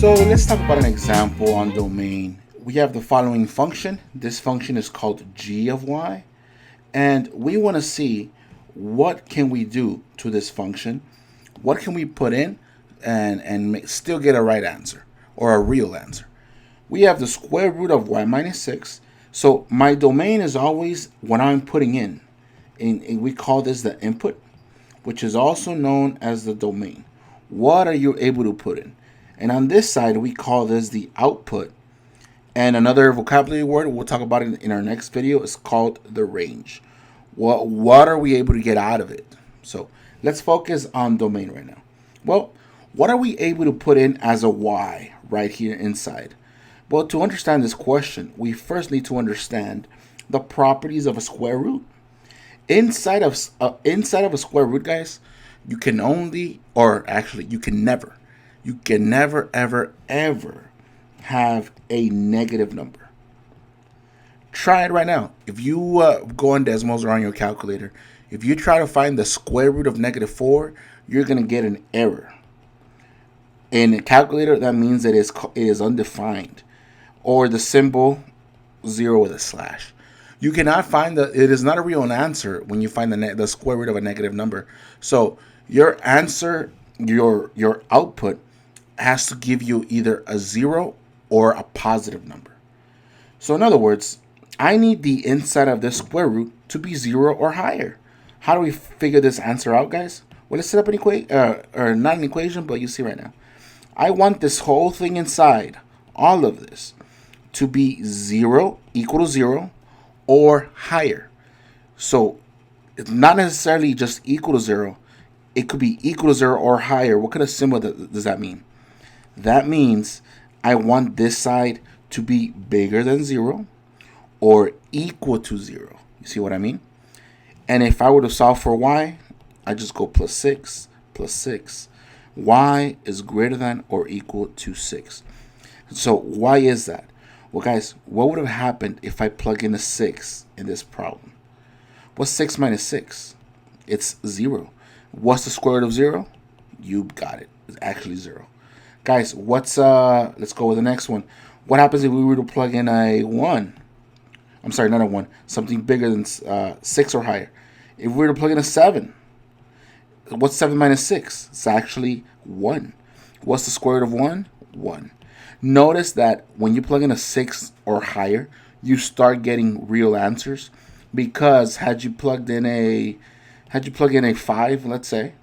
So let's talk about an example on domain. We have the following function. This function is called g of y, and we want to see what can we do to this function, what can we put in and still get a right answer or a real answer. We have the square root of y minus 6. So my domain is always what I'm putting in. And we call this the input, which is also known as the domain. What are you able to put in? And on this side, we call this the output. And another vocabulary word, we'll talk about it in our next video, is called the range. What are we able to get out of it? So let's focus on domain right now. Well, what are we able to put in as a y right here inside? Well, to understand this question, we first need to understand the properties of a square root. Inside of a square root, guys, you can only, or actually you can never ever have a negative number. Try it right now. If you go on Desmos or on your calculator, if you try to find the square root of -4, you're going to get an error. In a calculator, that means that it is undefined, or the symbol 0 with a slash. You cannot find it is not a real answer when you find the square root of a negative number. So your answer, your output, has to give you either a 0 or a positive number. So in other words, I need the inside of this square root to be 0 or higher. How do we figure this answer out, guys? Well, let's set up an equation, or not an equation, but you see right now. I want this whole thing inside, all of this, to be 0, equal to 0, or higher. So it's not necessarily just equal to 0. It could be equal to 0 or higher. What kind of symbol does that mean? That means I want this side to be bigger than 0 or equal to 0. You see what I mean? And if I were to solve for y, I just go plus 6, plus 6. Y is greater than or equal to 6. So why is that? Well, guys, what would have happened if I plug in a 6 in this problem? What's 6 minus 6? It's 0. What's the square root of 0? You got it. It's actually 0. Guys, let's go with the next one. What happens if we were to plug in a 1? I'm sorry, not a 1. Something bigger than 6 or higher. If we were to plug in a 7, what's 7 minus 6? It's actually 1. What's the square root of 1? 1. Notice that when you plug in a 6 or higher, you start getting real answers, because had you plug in a 5, let's say,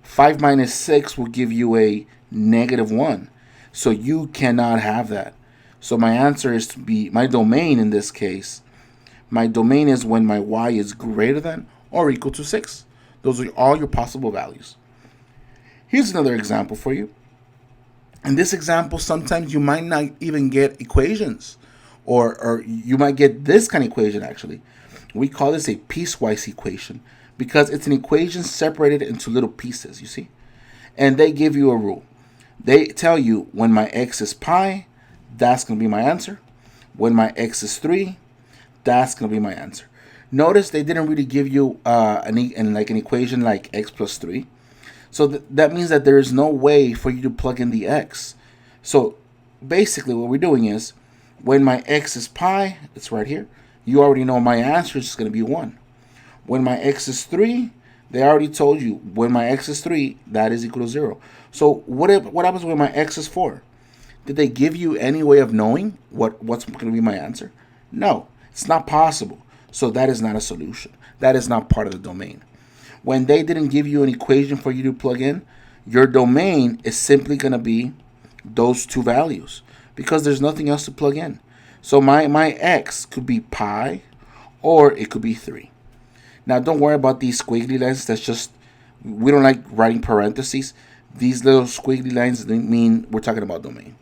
5 minus 6 will give you a -1. So you cannot have that. So my answer is to be, my domain in this case, my domain is when my y is greater than or equal to 6. Those are all your possible values. Here's another example for you. In this example, sometimes you might not even get equations, or you might get this kind of equation actually. We call this a piecewise equation because it's an equation separated into little pieces, you see? And they give you a rule. They tell you when my x is pi, that's going to be my answer. When my x is 3, that's going to be my answer. Notice they didn't really give you an equation like x plus 3. So that means that there is no way for you to plug in the x. So basically what we're doing is, when my x is pi, it's right here, you already know my answer is going to be 1. When my x is 3, they already told you when my x is 3, that is equal to 0. So what happens when my x is 4? Did they give you any way of knowing what's going to be my answer? No, it's not possible. So that is not a solution. That is not part of the domain. When they didn't give you an equation for you to plug in, your domain is simply going to be those two values, because there's nothing else to plug in. So my x could be pi, or it could be 3. Now don't worry about these squiggly lines. That's just, we don't like writing parentheses. These little squiggly lines mean we're talking about domain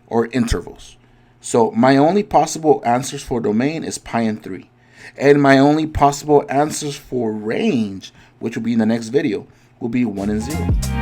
or intervals. So my only possible answers for domain is pi and 3. And my only possible answers for range, which will be in the next video, will be 1 and 0.